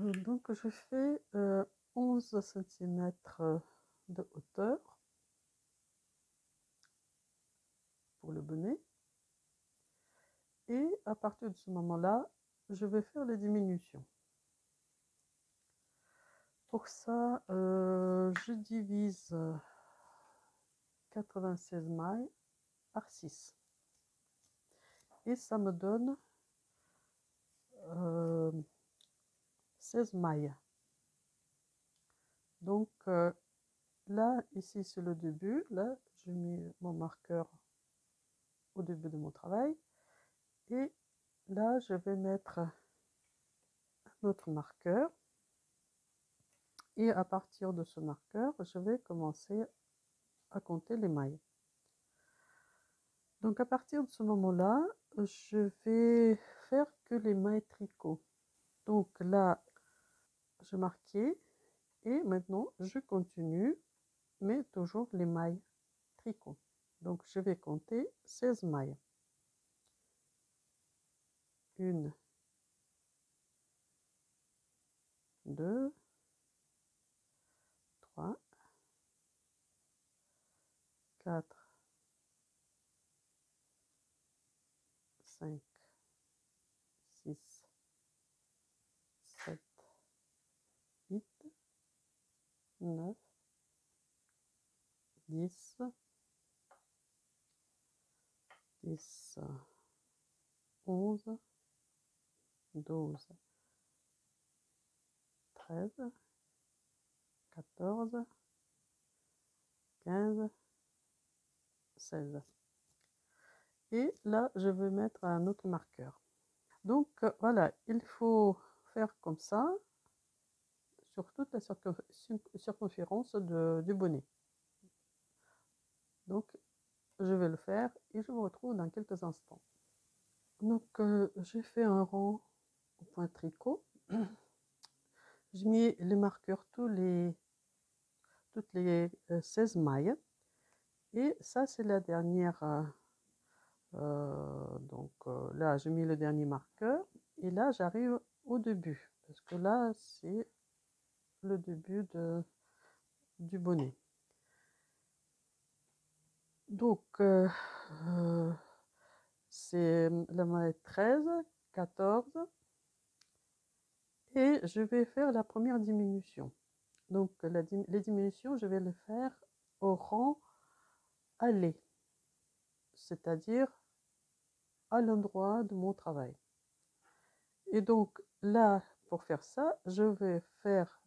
Donc je fais 11 centimètres de hauteur pour le bonnet. Et à partir de ce moment-là, je vais faire les diminutions. Pour ça, je divise 96 mailles par 6. Et ça me donne 16 mailles. Donc là, ici, c'est le début. Là, j'ai mis mon marqueur au début de mon travail. Et là, je vais mettre un autre marqueur. Et à partir de ce marqueur, je vais commencer à compter les mailles. Donc à partir de ce moment-là, je vais faire que les mailles tricot. Donc là, je marquais et maintenant je continue, mais toujours les mailles tricot. Donc je vais compter 16 mailles. 1, 2, 3, 4, 5, 6, 7, 8, 9, 10, 10, 11, 12, 13, 14, 15, 16. Et là, je vais mettre un autre marqueur. Donc voilà, il faut faire comme ça sur toute la circonférence du bonnet. Donc je vais le faire et je vous retrouve dans quelques instants. Donc j'ai fait un rang au point tricot. J'ai mis les marqueurs toutes les 16 mailles. Et ça, c'est la dernière. Donc là, j'ai mis le dernier marqueur. Et là, j'arrive au début. Parce que là, c'est le début du bonnet. Donc, c'est la maille 13, 14. Et je vais faire la première diminution. Donc, les diminutions, je vais les faire au rang aller, c'est-à-dire à l'endroit de mon travail. Et donc, là, pour faire ça, je vais faire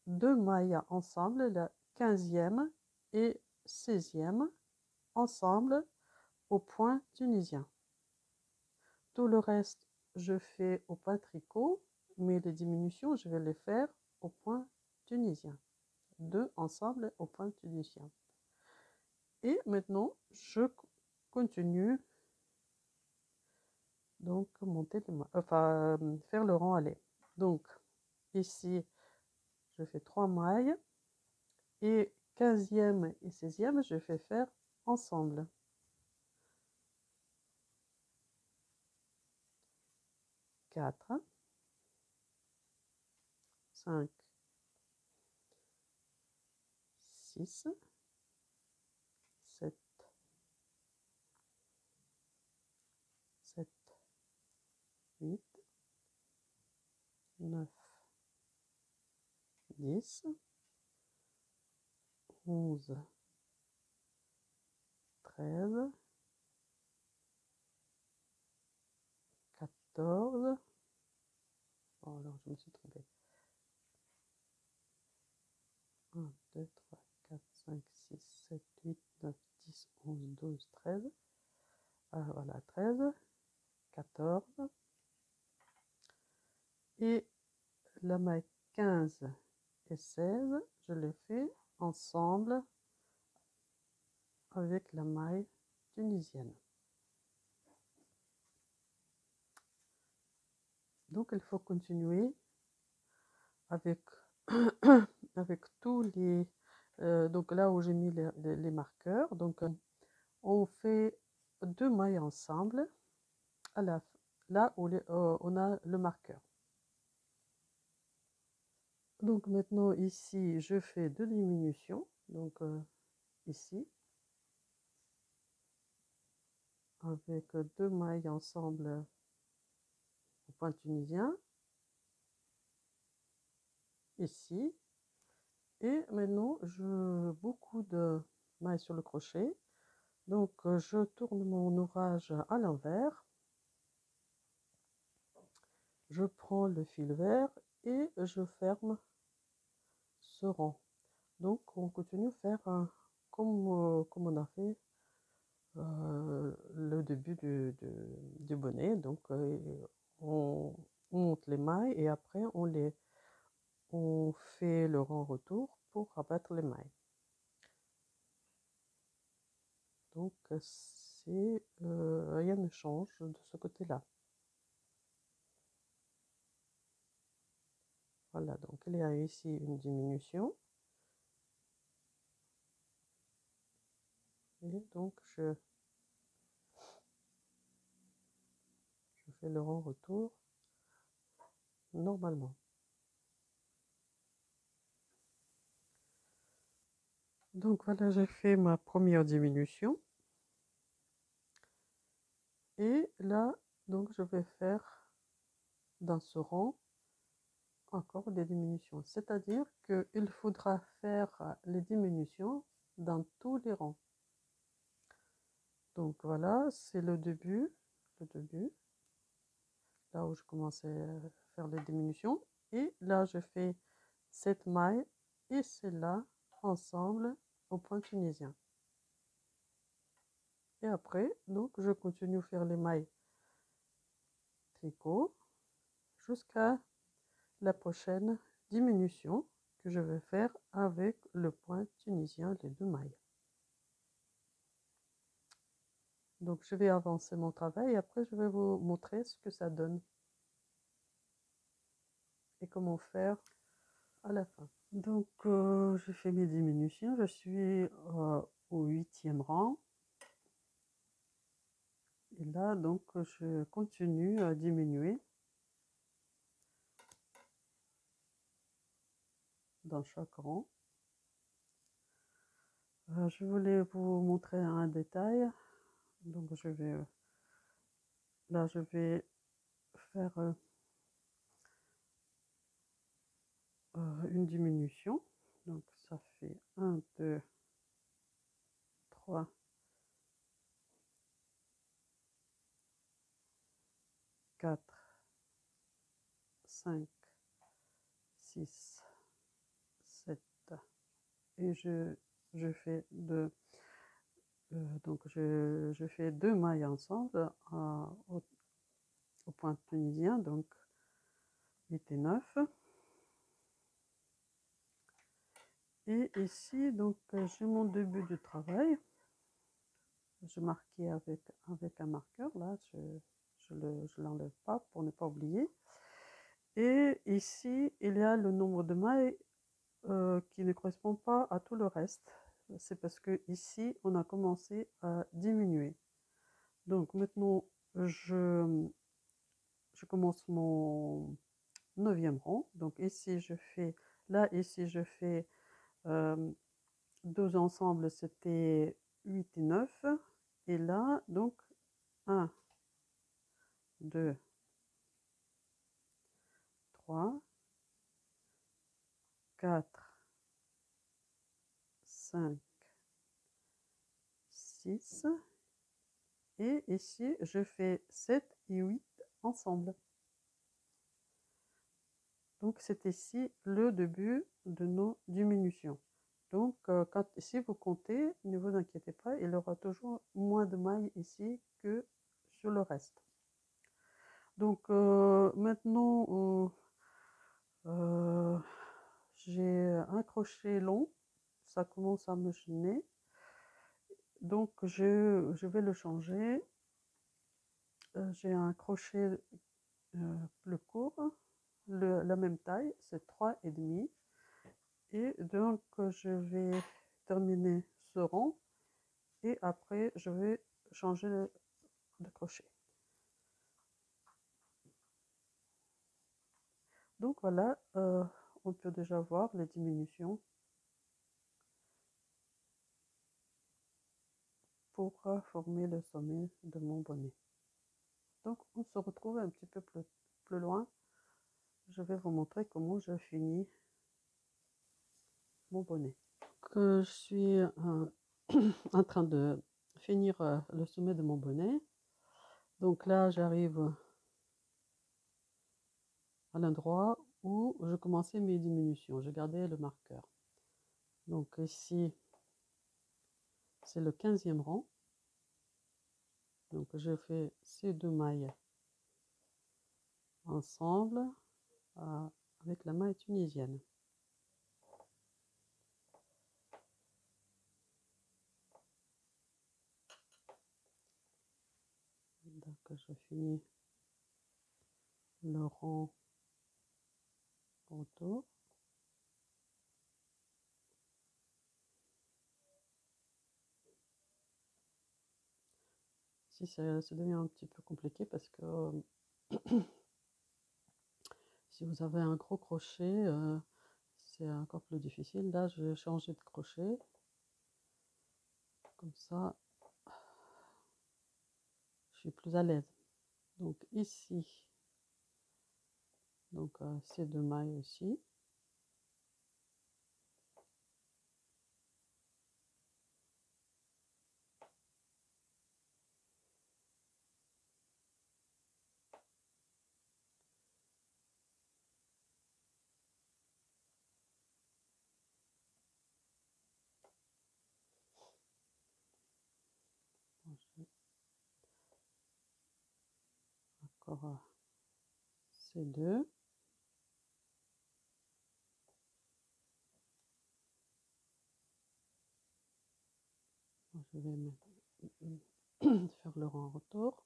2 mailles ensemble, la 15e et 16e, ensemble au point tunisien. Tout le reste, je fais au point tricot, mais les diminutions, je vais les faire au point tunisien. 2 ensemble au point tunisien. Et maintenant, je continue donc monter faire le rang aller. Donc ici, je fais 3 mailles et 15e et 16e, je vais faire ensemble. 4, 5, 6, 7, 7, 8, 9, 10, 11, 13, 14. Oh, alors je me suis trompée. 1, 2, 3, 4, 5, 6, 7, 8, 9, 10, 11, 12, 13. Voilà, 13, 14. Et la maille 15 et 16, je les fais ensemble avec la maille tunisienne. Donc il faut continuer avec, avec tous les... donc là où j'ai mis les marqueurs, donc on fait 2 mailles ensemble à là où on a le marqueur. Donc maintenant ici je fais 2 diminutions, donc ici avec 2 mailles ensemble au point tunisien, ici, et maintenant je beaucoup de mailles sur le crochet, donc je tourne mon ouvrage à l'envers, je prends le fil vert et je ferme ce rang. Donc on continue à faire comme on a fait le début du bonnet. Donc on monte les mailles et après on fait le rang retour pour rabattre les mailles. Donc rien ne change de ce côté-là. Voilà, donc il y a ici une diminution. Et donc je fais le rang retour normalement. Donc voilà, j'ai fait ma première diminution. Et là, donc je vais faire dans ce rang encore des diminutions. C'est-à-dire qu'il faudra faire les diminutions dans tous les rangs. Donc voilà, c'est le début, là où je commençais à faire les diminutions. Et là, je fais cette maille et celle-là ensemble au point tunisien. Et après, donc, je continue à faire les mailles tricot jusqu'à la prochaine diminution que je vais faire avec le point tunisien, les 2 mailles. Donc, je vais avancer mon travail et après, je vais vous montrer ce que ça donne et comment faire à la fin. Donc, je fais mes diminutions. Je suis au 8e rang. Et là, donc, je continue à diminuer dans chaque rang. Je voulais vous montrer un détail. Donc, là, je vais faire une diminution. Donc, ça fait 1, 2, 3, 4, 5, 6, 7. Et je fais donc je fais 2 mailles ensemble au point tunisien, donc 8 et 9. Et ici, donc j'ai mon début de travail. Je marquais avec un marqueur, là, je l'enlève pas pour ne pas oublier. Et ici, il y a le nombre de mailles qui ne correspond pas à tout le reste. C'est parce que ici, on a commencé à diminuer. Donc maintenant, je commence mon 9e rang. Donc ici, ici, je fais 2 ensembles, c'était 8 et 9. Et là, donc 1, 2, 3, 4, 5, 6. Et ici, je fais 7 et 8 ensemble. Donc, c'est ici le début de nos diminutions. Donc, si vous comptez, ne vous inquiétez pas, il y aura toujours moins de mailles ici que sur le reste. Donc, maintenant, j'ai un crochet long, ça commence à me gêner. Donc, je vais le changer. J'ai un crochet plus court, la même taille, c'est 3,5. Et donc, je vais terminer ce rang et après, je vais changer de crochet. Donc voilà, on peut déjà voir les diminutions pour former le sommet de mon bonnet. Donc on se retrouve un petit peu plus loin. Je vais vous montrer comment je finis mon bonnet. Que je suis en train de finir le sommet de mon bonnet. Donc là, j'arrive à l'endroit où je commençais mes diminutions. Je gardais le marqueur. Donc ici, c'est le 15e rang. Donc je fais ces 2 mailles ensemble avec la maille tunisienne. Donc je finis le rang autour. Ici, ça devient un petit peu compliqué parce que si vous avez un gros crochet, c'est encore plus difficile. Là, je vais changer de crochet. Comme ça, je suis plus à l'aise. Donc ici, donc ces 2 mailles aussi. Encore ces 2. Je vais faire le rang retour.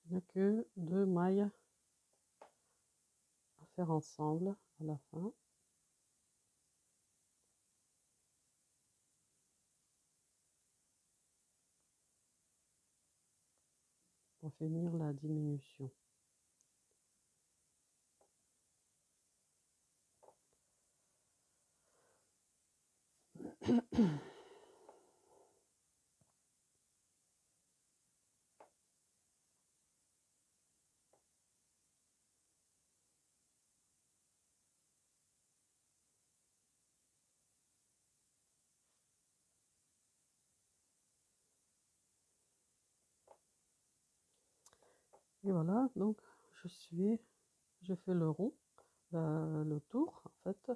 Il n'y a que 2 mailles à faire ensemble à la fin. Pour finir la diminution. Et voilà, donc je fais le rond, le tour en fait,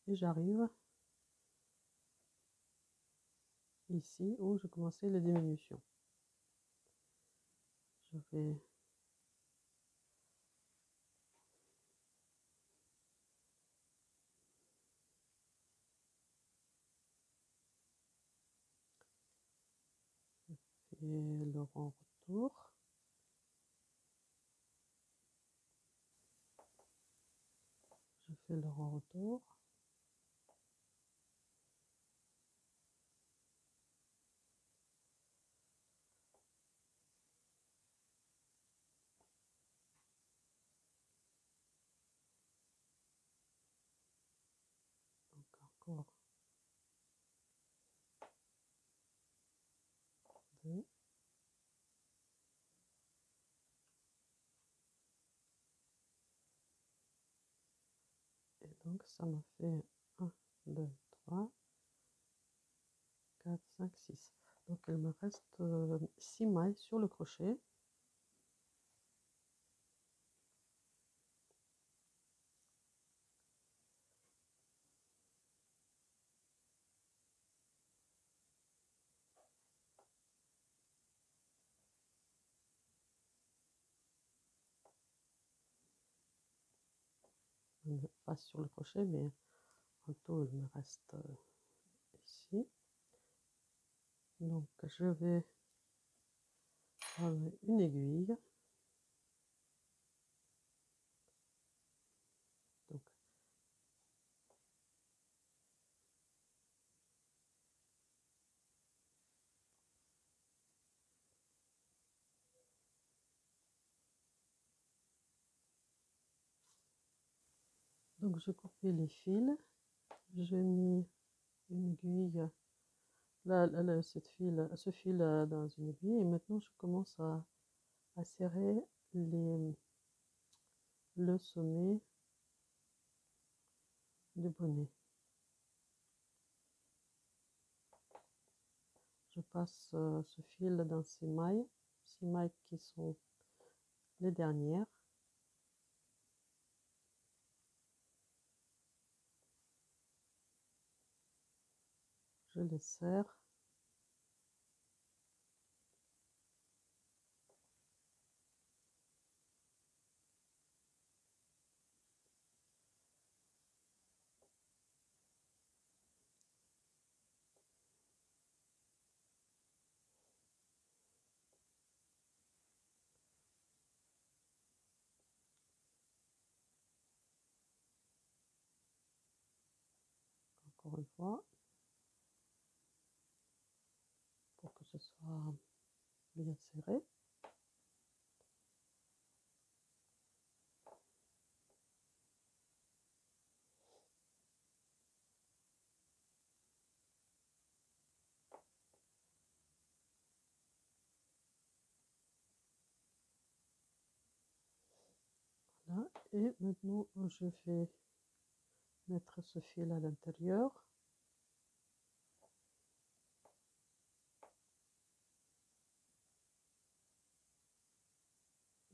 et j'arrive ici où je commençais les diminutions. Je vais faire le rond retour. Je fais le rond retour. Donc encore 2. Et donc ça me fait 1, 2, 3, 4, 5, 6. Donc il me reste 6 mailles sur le crochet. Pas sur le crochet, mais en tout il me reste ici. Donc je vais prendre une aiguille. Donc je coupé les fils, j'ai mis une aiguille, ce fil dans une aiguille, et maintenant je commence à serrer le sommet du bonnet. Je passe ce fil dans ces mailles qui sont les dernières. Je les serre. Encore une fois, pour que ce soit bien serré. Voilà. Et maintenant, je vais mettre ce fil à l'intérieur.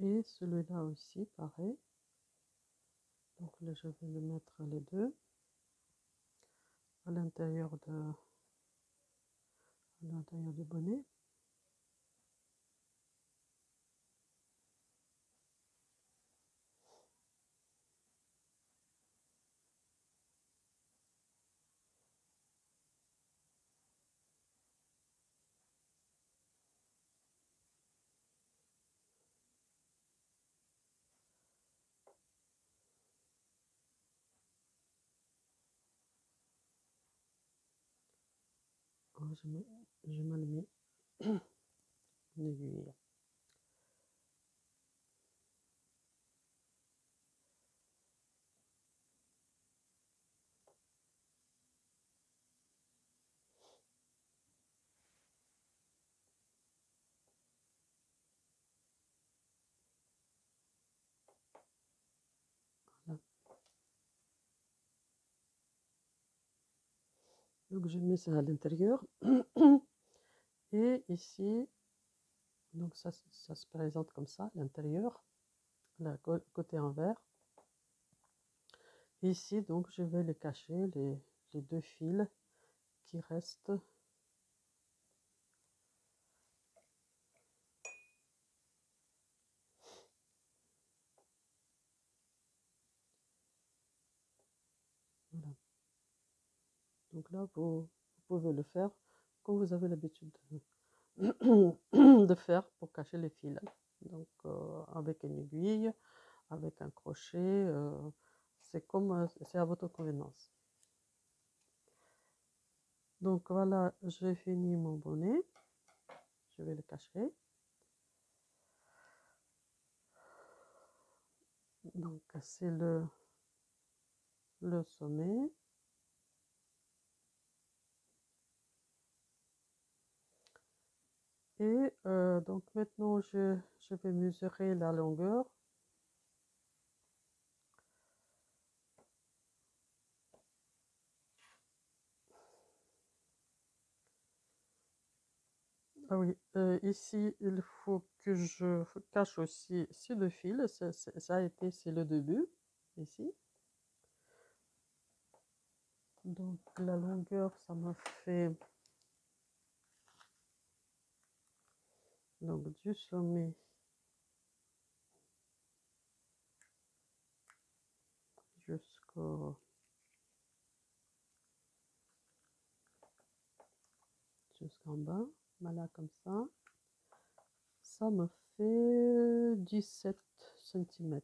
Et celui-là aussi, pareil. Donc là, je vais le mettre les deux à l'intérieur du bonnet. Alors, je mal mis une aiguille. Voilà. Donc je mets ça à l'intérieur. Et ici, donc ça se présente comme ça, l'intérieur, côté envers. Ici, donc je vais les cacher, les deux fils qui restent. Voilà. Donc là, vous pouvez le faire comme vous avez l'habitude de faire pour cacher les fils. Donc avec une aiguille, avec un crochet, c'est à votre convenance. Donc voilà, j'ai fini mon bonnet. Je vais le cacher. Donc c'est le sommet. Et donc maintenant je vais mesurer la longueur. Ah oui, ici il faut que je cache aussi ces deux fils. Ça a été, c'est le début ici. Donc la longueur, ça m'a fait donc du sommet jusqu'au jusqu'en bas. Voilà, comme ça. Ça me fait 17 cm.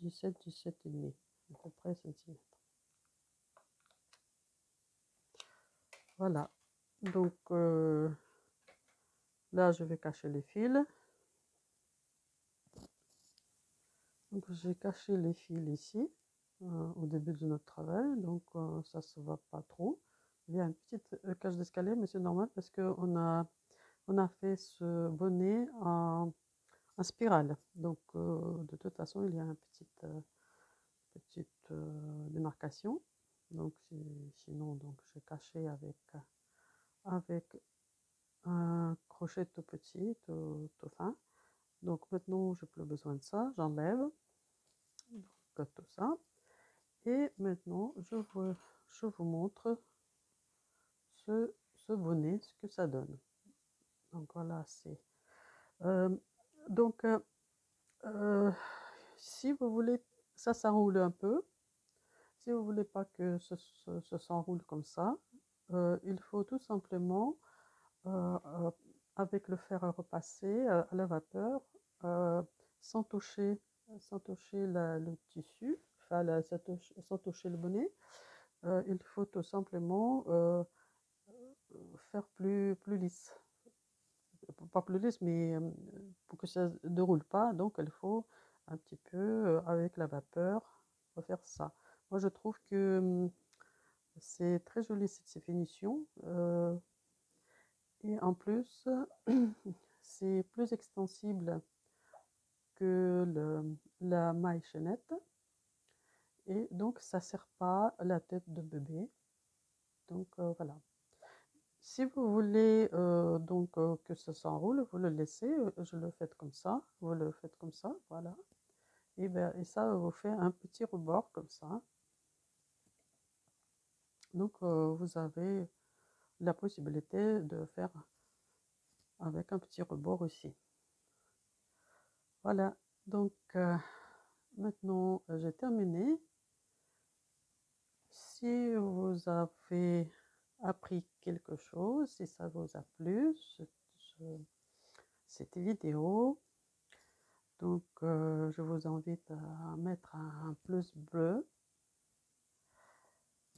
17,5 à peu près centimètres. Voilà. Donc là, je vais cacher les fils. Donc j'ai caché les fils ici au début de notre travail, donc ça se voit pas trop. Il y a une petite cage d'escalier, mais c'est normal parce que on a fait ce bonnet en spirale. Donc de toute façon, il y a une petite démarcation. Donc sinon, donc j'ai caché avec un crochet tout petit, tout fin. Donc maintenant, j'ai plus besoin de ça, j'enlève tout ça. Et maintenant, je vous montre ce bonnet, ce que ça donne. Donc voilà, c'est... Euh, donc, si vous voulez, ça s'enroule un peu. Si vous voulez pas que ce s'enroule comme ça, il faut tout simplement, avec le fer à repasser à la vapeur, sans toucher, le tissu, enfin, sans toucher le bonnet, il faut tout simplement faire plus lisse. Pas plus lisse, mais pour que ça ne roule pas, donc il faut un petit peu, avec la vapeur, refaire ça. Moi, je trouve que c'est très joli ces finitions. Et en plus, c'est plus extensible que la maille chaînette. Et donc, ça ne serre pas la tête de bébé. Donc, voilà. Si vous voulez que ça s'enroule, vous le laissez, je le fais comme ça, vous le faites comme ça, voilà. Et ça vous fait un petit rebord comme ça. Donc vous avez la possibilité de faire avec un petit rebord aussi. Voilà, donc maintenant j'ai terminé. Si vous avez appris quelque chose, si ça vous a plu, cette vidéo, donc je vous invite à mettre un pouce bleu.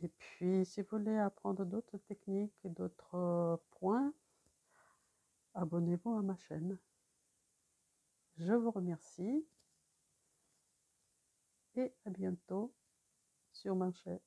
Et puis si vous voulez apprendre d'autres techniques et d'autres points, abonnez-vous à ma chaîne. Je vous remercie et à bientôt sur ma chaîne.